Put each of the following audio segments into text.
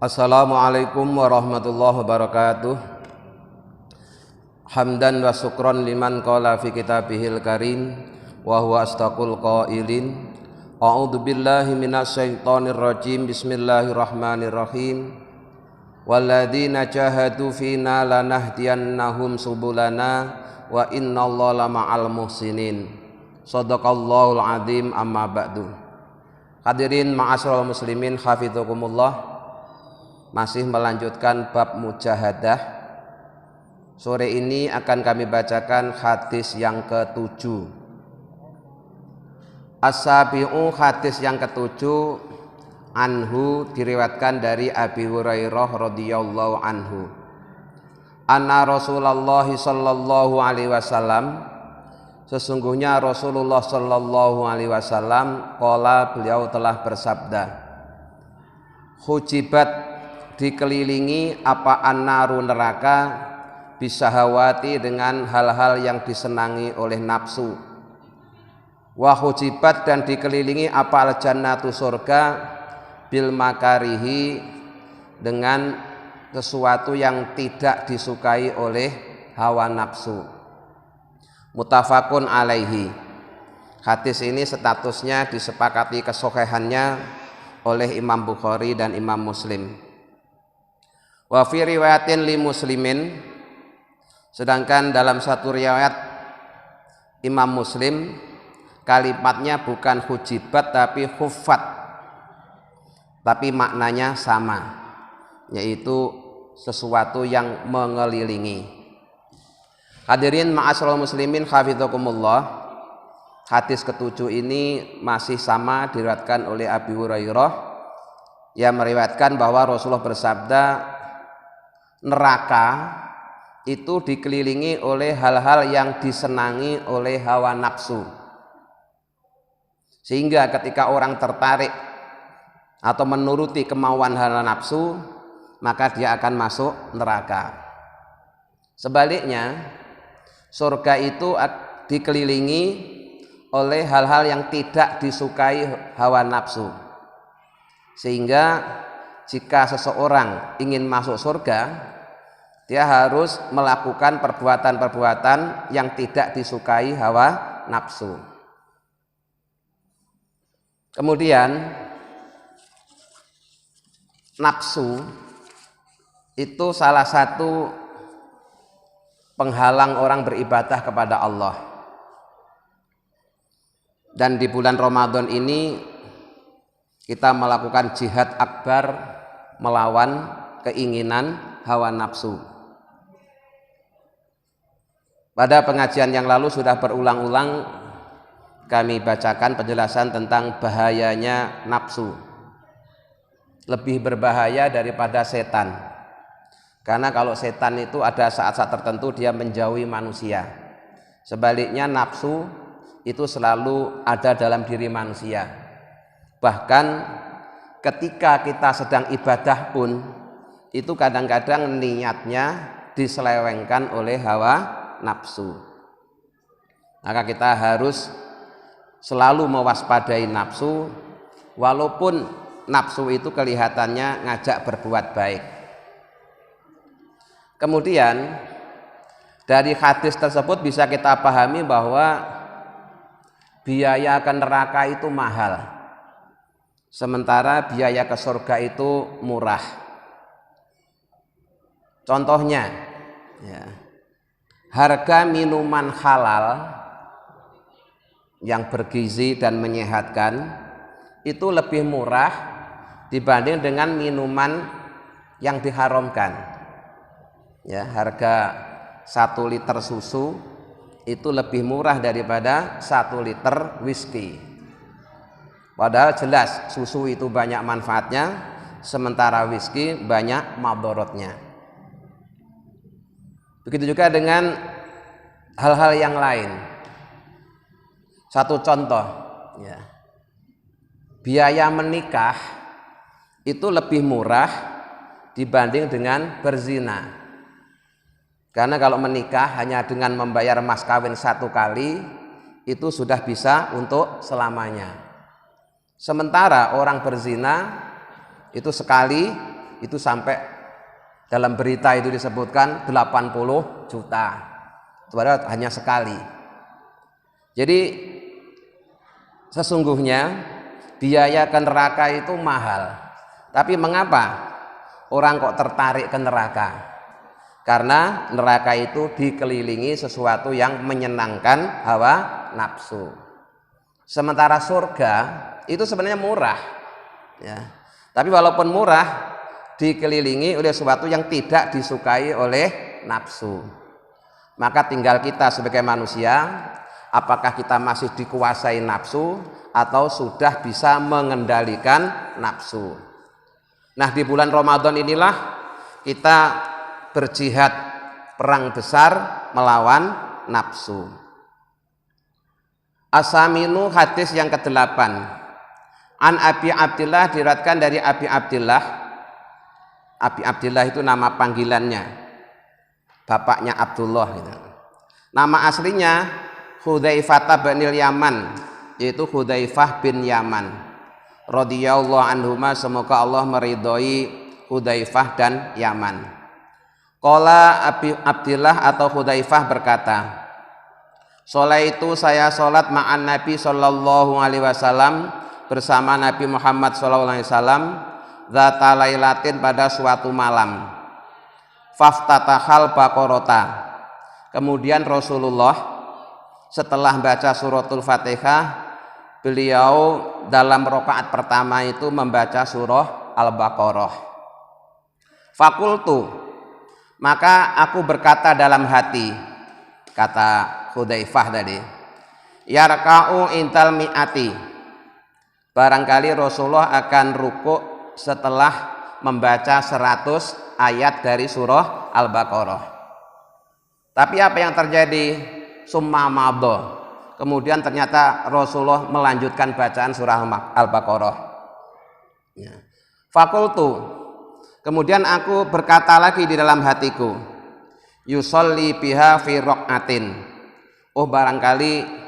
Assalamualaikum warahmatullahi wabarakatuh. Hamdan wa syukron liman qala fi kitabihil karim wa huwa astaqul qailin. A'udzu billahi minasyaitonir rajim. Bismillahirrahmanirrahim. Walladzina jahadu fina lanahdiyannahum subulana wa innallaha ma'al muhsinin. Shadaqallahul adzim. Amma ba'du. Hadirin ma'asyiral muslimin hafizakumullah. Masih melanjutkan bab mujahadah. Sore ini akan kami bacakan hadis yang ke-7. As-sabi'u, hadis yang ke-7, anhu, diriwayatkan dari Abi Hurairah radhiyallahu anhu. Anna Rasulullah sallallahu alaihi wasallam, sesungguhnya Rasulullah sallallahu alaihi wasallam qala, beliau telah bersabda, hujibat, dikelilingi apa an-naru, neraka, bisahawati, dengan hal-hal yang disenangi oleh nafsu. Wa hujibat, dan dikelilingi apa al-jannatu, surga, bil makarihi, dengan sesuatu yang tidak disukai oleh hawa nafsu. Muttafaqun alaihi. Hadis ini statusnya disepakati kesohihannya oleh Imam Bukhari dan Imam Muslim. Wa fi riwayatin li muslimin, sedangkan dalam satu riwayat Imam Muslim kalimatnya bukan hujibat tapi huffat, tapi maknanya sama, yaitu sesuatu yang mengelilingi. Hadirin ma'asyiral muslimin hafizakumullah, hadis ke-7 ini masih sama diriwayatkan oleh Abi Hurairah yang meriwayatkan bahwa Rasulullah bersabda, neraka itu dikelilingi oleh hal-hal yang disenangi oleh hawa nafsu, sehingga ketika orang tertarik atau menuruti kemauan hawa nafsu, maka dia akan masuk neraka. Sebaliknya, surga itu dikelilingi oleh hal-hal yang tidak disukai hawa nafsu, sehingga jika seseorang ingin masuk surga, dia harus melakukan perbuatan-perbuatan yang tidak disukai hawa nafsu. Kemudian nafsu itu salah satu penghalang orang beribadah kepada Allah. Dan di bulan Ramadan ini kita melakukan jihad akbar melawan keinginan hawa nafsu. Pada pengajian yang lalu sudah berulang-ulang kami bacakan penjelasan tentang bahayanya nafsu. Lebih berbahaya daripada setan. Karena kalau setan itu ada saat-saat tertentu dia menjauhi manusia. Sebaliknya nafsu itu selalu ada dalam diri manusia. Bahkan ketika kita sedang ibadah pun, itu kadang-kadang niatnya diselewengkan oleh hawa nafsu. Maka kita harus selalu mewaspadai nafsu, walaupun nafsu itu kelihatannya ngajak berbuat baik. Kemudian dari hadis tersebut bisa kita pahami bahwa biaya ke neraka itu mahal, sementara biaya ke surga itu murah. Contohnya, harga minuman halal yang bergizi dan menyehatkan itu lebih murah dibanding dengan minuman yang diharamkan. Harga 1 liter susu itu lebih murah daripada 1 liter whisky. Padahal jelas susu itu banyak manfaatnya, sementara whisky banyak madharatnya. Begitu juga dengan hal-hal yang lain. Satu contoh, biaya menikah itu lebih murah dibanding dengan berzina. Karena kalau menikah hanya dengan membayar mas kawin 1 kali, itu sudah bisa untuk selamanya. Sementara orang berzina itu sekali itu sampai dalam berita itu disebutkan 80 juta. Padahal hanya sekali. Jadi sesungguhnya biaya ke neraka itu mahal. Tapi mengapa orang kok tertarik ke neraka? Karena neraka itu dikelilingi sesuatu yang menyenangkan hawa nafsu. Sementara surga itu sebenarnya murah, ya. Tapi walaupun murah, dikelilingi oleh sesuatu yang tidak disukai oleh nafsu. Maka tinggal kita sebagai manusia, apakah kita masih dikuasai nafsu atau sudah bisa mengendalikan nafsu. Nah, di bulan Ramadan inilah kita berjihad perang besar melawan nafsu. As-saminu hadis yang ke-8. An Abi Abdillah, diriwayatkan dari Abi Abdillah. Abi Abdillah itu nama panggilannya, bapaknya Abdullah gitu. Nama aslinya Hudzaifah bin Yaman, yaitu Hudzaifah bin Yaman radhiyallahu anhuma, semoga Allah meridhoi Hudzaifah dan Yaman. Qala Abi Abdillah atau Hudzaifah berkata, "Sholaitu, saya salat ma'an Nabi sallallahu alaihi wasallam, bersama Nabi Muhammad sallallahu alaihi wasallam, dzata lailatin, pada suatu malam. Faftatahal Baqarata, kemudian Rasulullah setelah baca suratul Fatihah, beliau dalam rakaat pertama itu membaca surah Al-Baqarah. Fakultu, maka aku berkata dalam hati, kata Hudzaifah tadi, yarka'u intal mi'ati, barangkali Rasulullah akan rukuk setelah membaca 100 ayat dari surah Al-Baqarah. Tapi apa yang terjadi? Summa madha, kemudian ternyata Rasulullah melanjutkan bacaan surah Al-Baqarah. Ya. Fakultu, kemudian aku berkata lagi di dalam hatiku, yusolli biha fi raqatin, oh barangkali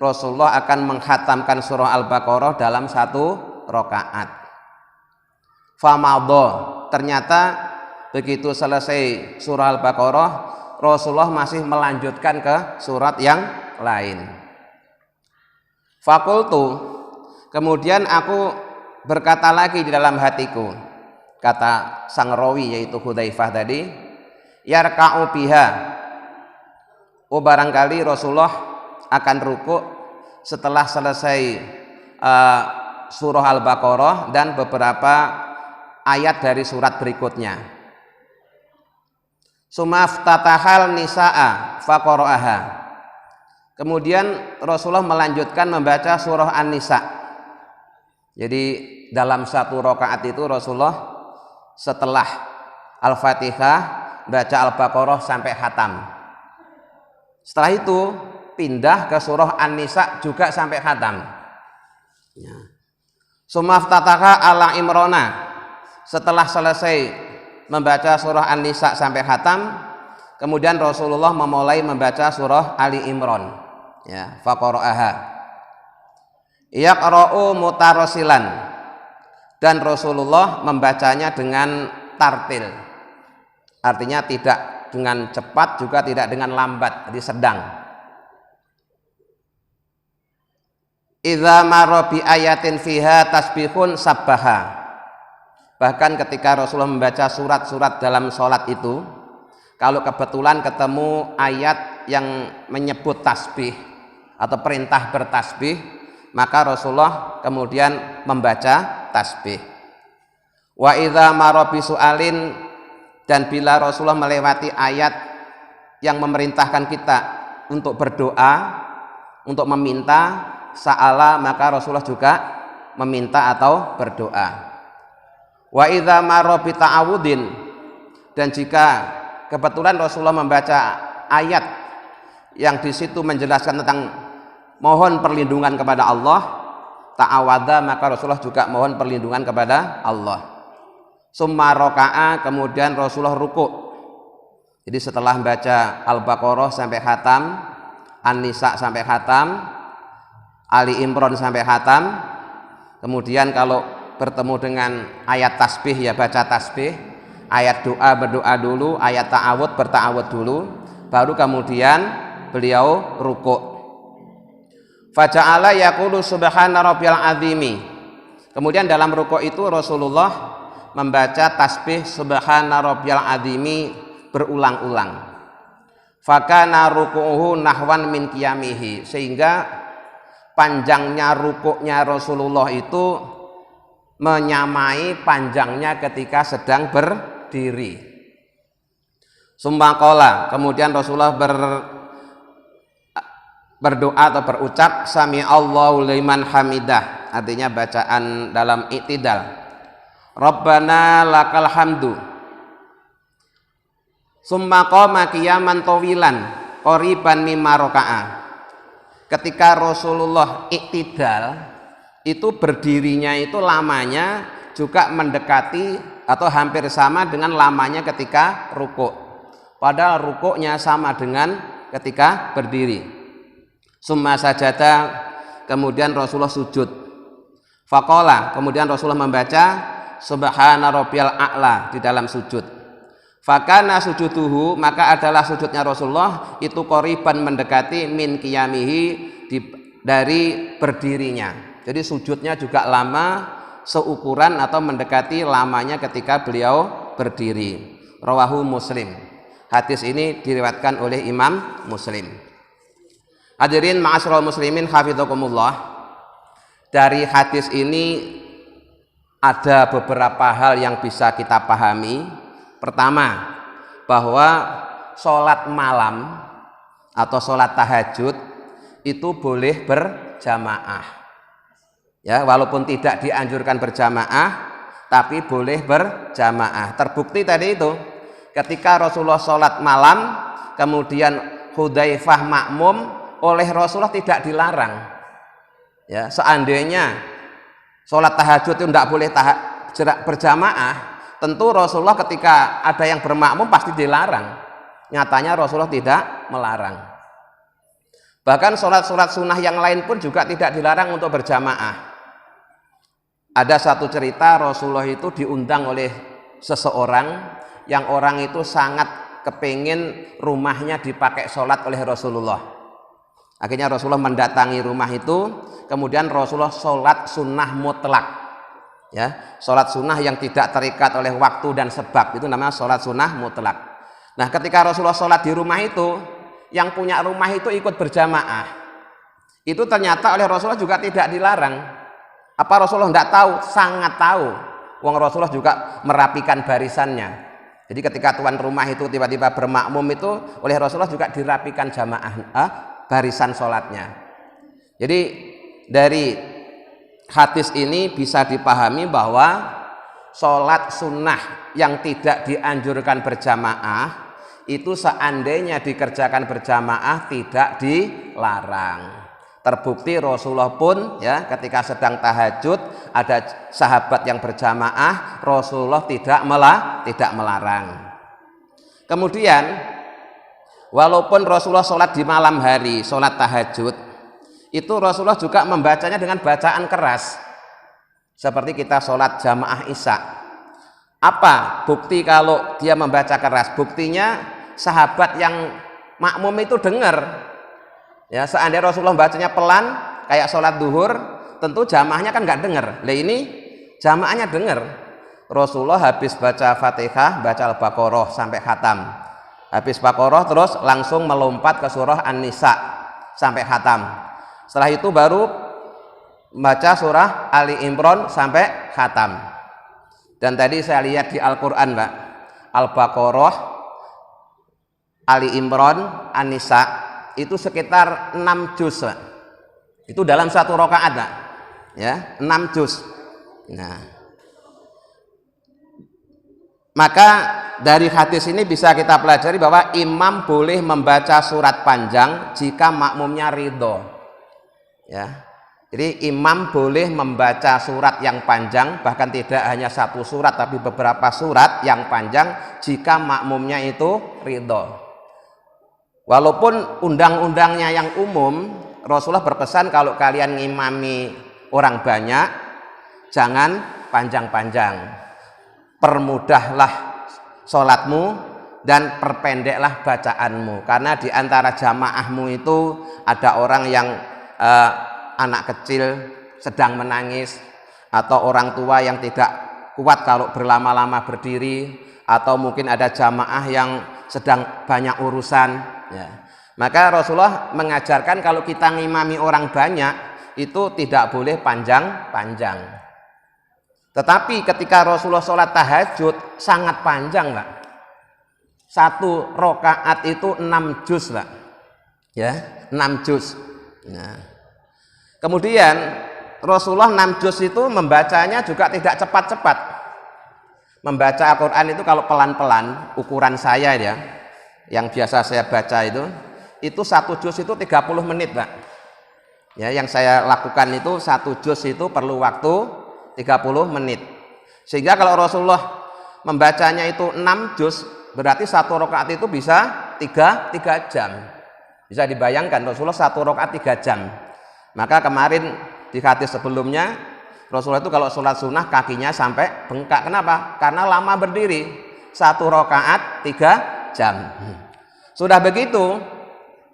Rasulullah akan menghatamkan surah Al-Baqarah dalam satu rakaat. Famadha, ternyata begitu selesai surah Al-Baqarah, Rasulullah masih melanjutkan ke surat yang lain. Fakultu, kemudian aku berkata lagi di dalam hatiku, kata sang rawi yaitu Hudzaifah tadi, yarka'u biha, oh barangkali Rasulullah akan rukuk setelah selesai surah Al-Baqarah dan beberapa ayat dari surat berikutnya. Sumaftatahal nisaa faqara'aha, kemudian Rasulullah melanjutkan membaca surah An-Nisa. Jadi dalam satu rakaat itu Rasulullah setelah Al-Fatihah baca Al-Baqarah sampai khatam. Setelah itu pindah ke surah An-Nisa juga sampai khatam. Sumaftatahal ala Imrona, setelah selesai membaca surah An-Nisa sampai khatam, kemudian Rasulullah memulai membaca surah Ali Imran, ya, faqara'aha. Yaqra'u mutarasilan, dan Rasulullah membacanya dengan tartil, artinya tidak dengan cepat juga tidak dengan lambat, jadi sedang. Idza marra bi ayatin fiha tasbihun sabbaha, bahkan ketika Rasulullah membaca surat-surat dalam sholat itu, kalau kebetulan ketemu ayat yang menyebut tasbih atau perintah bertasbih, maka Rasulullah kemudian membaca tasbih. Wa idza marra bi su'alin, dan bila Rasulullah melewati ayat yang memerintahkan kita untuk berdoa, untuk meminta, sa'ala, maka Rasulullah juga meminta atau berdoa. Wa idza marra bi ta'awudin, dan jika kebetulan Rasulullah membaca ayat yang di situ menjelaskan tentang mohon perlindungan kepada Allah, ta'awadha, maka Rasulullah juga mohon perlindungan kepada Allah. Summa raka'a, kemudian Rasulullah rukuk. Jadi setelah membaca Al-Baqarah sampai khatam, An-Nisa sampai khatam, Ali Imran sampai khatam, kemudian kalau bertemu dengan ayat tasbih ya baca tasbih, ayat doa berdoa dulu, ayat ta'awud berta'awud dulu, baru kemudian beliau rukuk. Faja'ala yaqulu subhana rabbiyal azimi. Kemudian dalam rukuk itu Rasulullah membaca tasbih subhana rabbiyal azimi berulang-ulang. Fakana ruku'uhu nahwan min qiyamihi, sehingga panjangnya rukuknya Rasulullah itu menyamai panjangnya ketika sedang berdiri. Sumpaqala, kemudian Rasulullah berdoa atau berucap sami Allahu liman hamidah, artinya bacaan dalam i'tidal. Rabbana lakal hamdu. Summa qama qiyaman tawilan qoriban mimma raka'a. Ketika Rasulullah i'tidal itu berdirinya itu lamanya juga mendekati atau hampir sama dengan lamanya ketika rukuk. Padahal rukuknya sama dengan ketika berdiri. Summa sajada, kemudian Rasulullah sujud. Faqala, kemudian Rasulullah membaca subhana rabbiyal a'la di dalam sujud. Fakana sujuduhu, maka adalah sujudnya Rasulullah itu qoriban mendekati min qiyamihi dari berdirinya. Jadi sujudnya juga lama seukuran atau mendekati lamanya ketika beliau berdiri. Rawahu Muslim. Hadis ini diriwayatkan oleh Imam Muslim. Hadirin ma'asyiral muslimin hafizakumullah. Dari hadis ini ada beberapa hal yang bisa kita pahami. Pertama, bahwa sholat malam atau sholat tahajud itu boleh berjamaah. Ya, walaupun tidak dianjurkan berjamaah, tapi boleh berjamaah. Terbukti tadi itu, ketika Rasulullah sholat malam, kemudian Hudzaifah makmum, oleh Rasulullah tidak dilarang. Ya, seandainya sholat tahajud itu tidak boleh berjamaah, tentu Rasulullah ketika ada yang bermakmum pasti dilarang. Nyatanya Rasulullah tidak melarang. Bahkan sholat-sholat sunnah yang lain pun juga tidak dilarang untuk berjamaah. Ada satu cerita, Rasulullah itu diundang oleh seseorang yang orang itu sangat kepingin rumahnya dipakai sholat oleh Rasulullah. Akhirnya Rasulullah mendatangi rumah itu, kemudian Rasulullah sholat sunnah mutlak, ya, sholat sunnah yang tidak terikat oleh waktu dan sebab, itu namanya sholat sunnah mutlak. Nah, ketika Rasulullah sholat di rumah itu, yang punya rumah itu ikut berjamaah. Itu ternyata oleh Rasulullah juga tidak dilarang. Apa Rasulullah tidak tahu? Sangat tahu. Wong Rasulullah juga merapikan barisannya. Jadi ketika tuan rumah itu tiba-tiba bermakmum itu, oleh Rasulullah juga dirapikan jamaah. Barisan sholatnya. Jadi dari hadis ini bisa dipahami bahwa sholat sunnah yang tidak dianjurkan berjamaah itu seandainya dikerjakan berjamaah tidak dilarang. Terbukti Rasulullah pun ya ketika sedang tahajud ada sahabat yang berjamaah, Rasulullah tidak melarang. Kemudian walaupun Rasulullah sholat di malam hari, sholat tahajud, itu Rasulullah juga membacanya dengan bacaan keras. Seperti kita sholat jamaah isya. Apa bukti kalau dia membaca keras? Buktinya sahabat yang makmum itu dengar. Ya, seandainya Rasulullah bacanya pelan, kayak sholat duhur, tentu jamaahnya kan nggak dengar. Lah ini jamaahnya dengar. Rasulullah habis baca Fatihah, baca Al-Baqarah sampai khatam. Habis Baqarah terus langsung melompat ke surah An-Nisa sampai khatam. Setelah itu baru baca surah Ali Imran sampai khatam. Dan tadi saya lihat di Al-Quran, Pak, Al-Baqarah, Ali Imran, An-Nisa itu sekitar 6 juz, Pak. Itu dalam satu rakaat, Pak. Ya, 6 juz. Nah, maka dari hadis ini bisa kita pelajari bahwa imam boleh membaca surat panjang jika makmumnya ridho. Ya, jadi imam boleh membaca surat yang panjang, bahkan tidak hanya satu surat tapi beberapa surat yang panjang jika makmumnya itu ridho. Walaupun undang-undangnya yang umum, Rasulullah berpesan kalau kalian ngimami orang banyak, jangan panjang-panjang. Permudahlah sholatmu dan perpendeklah bacaanmu, karena di antara jamaahmu itu ada orang yang anak kecil sedang menangis, atau orang tua yang tidak kuat kalau berlama-lama berdiri, atau mungkin ada jamaah yang sedang banyak urusan ya. Maka Rasulullah mengajarkan kalau kita ngimami orang banyak itu tidak boleh panjang-panjang. Tetapi ketika Rasulullah sholat tahajud sangat panjang, Pak. 1 rakaat itu 6 juz, Pak. Ya, 6 juz. Nah. Kemudian Rasulullah 6 juz itu membacanya juga tidak cepat-cepat. Membaca Al-Quran itu kalau pelan-pelan, ukuran saya ya, yang biasa saya baca itu 1 juz itu 30 menit, Pak. Ya, yang saya lakukan itu 1 juz itu perlu waktu 30 menit. Sehingga kalau Rasulullah membacanya itu 6 juz, berarti 1 rakaat itu bisa 3 jam. Bisa dibayangkan Rasulullah 1 rakaat 3 jam. Maka kemarin di hadis sebelumnya Rasulullah itu kalau sholat sunnah kakinya sampai bengkak. Kenapa? Karena lama berdiri. 1 rakaat 3 jam. Sudah begitu,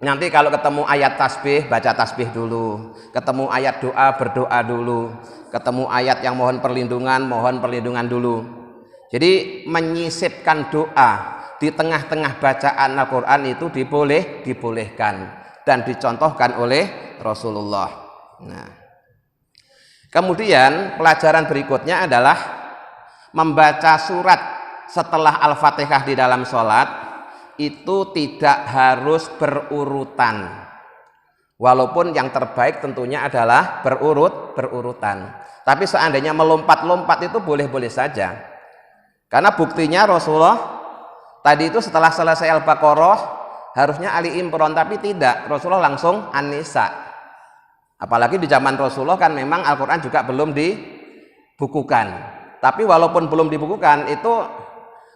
nanti kalau ketemu ayat tasbih, baca tasbih dulu. Ketemu ayat doa, berdoa dulu. Ketemu ayat yang mohon perlindungan dulu. Jadi menyisipkan doa di tengah-tengah bacaan Al-Quran itu dibolehkan dan dicontohkan oleh Rasulullah. Nah, kemudian pelajaran berikutnya adalah membaca surat setelah Al-Fatihah di dalam sholat itu tidak harus berurutan. Walaupun yang terbaik tentunya adalah berurutan. Tapi seandainya melompat-lompat itu boleh-boleh saja. Karena buktinya Rasulullah tadi itu setelah selesai Al-Baqarah harusnya Ali Imran, tapi tidak. Rasulullah langsung An-Nisa. Apalagi di zaman Rasulullah kan memang Al-Quran juga belum dibukukan. Tapi walaupun belum dibukukan itu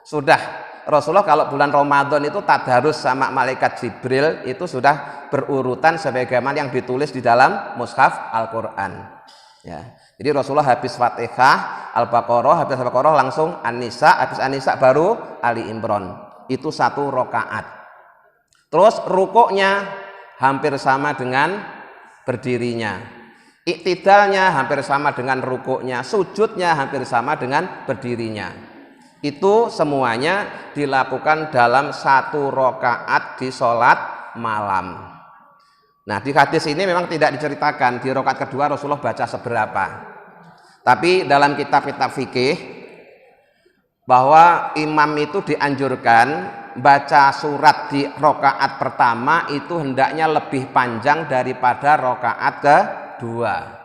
sudah Rasulullah kalau bulan Ramadan itu tadarus sama malaikat Jibril itu sudah berurutan sebagaimana yang ditulis di dalam mushaf Al-Quran ya. Jadi Rasulullah habis Fatihah, Al-Baqarah, habis Al-Baqarah langsung An-Nisa, habis An-Nisa baru Ali Imran. Itu 1 rakaat. Terus rukuknya hampir sama dengan berdirinya, iktidalnya hampir sama dengan rukuknya, sujudnya hampir sama dengan berdirinya. Itu semuanya dilakukan dalam 1 rakaat di sholat malam. Nah, di hadis ini memang tidak diceritakan di rakaat kedua Rasulullah baca seberapa. Tapi dalam kitab-kitab fikih bahwa imam itu dianjurkan baca surat di rakaat pertama itu hendaknya lebih panjang daripada rakaat kedua.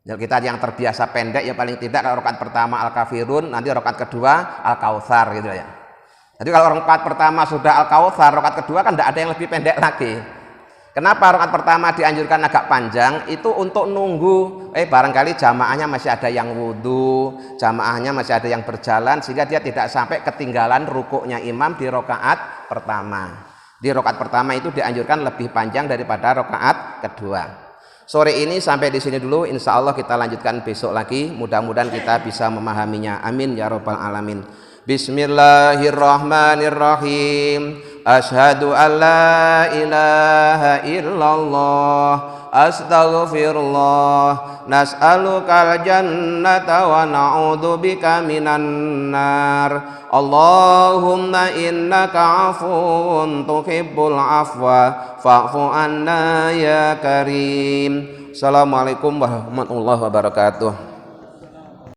Ya, kita yang terbiasa pendek ya paling tidak kalau rakaat pertama Al-Kafirun, nanti rakaat kedua Al-Kautsar gitu ya. Jadi kalau rakaat pertama sudah Al-Kautsar, rakaat kedua kan tidak ada yang lebih pendek lagi. Kenapa rakaat pertama dianjurkan agak panjang? Itu untuk nunggu barangkali jamaahnya masih ada yang wudhu, jamaahnya masih ada yang berjalan, sehingga dia tidak sampai ketinggalan rukuknya imam di rakaat pertama. Di rakaat pertama itu dianjurkan lebih panjang daripada rakaat kedua. Sore ini sampai di sini dulu, insya Allah kita lanjutkan besok lagi. Mudah-mudahan kita bisa memahaminya. Amin ya rabbal alamin. Bismillahirrahmanirrahim. Asyhadu an la ilaha illallah. Astaghfirullah. Nas'alukal jannata wa na'udzubika minan nar. Allahumma innaka afuwun tuhibbul afwa fa'fu anna ya karim. Assalamualaikum warahmatullahi wabarakatuh.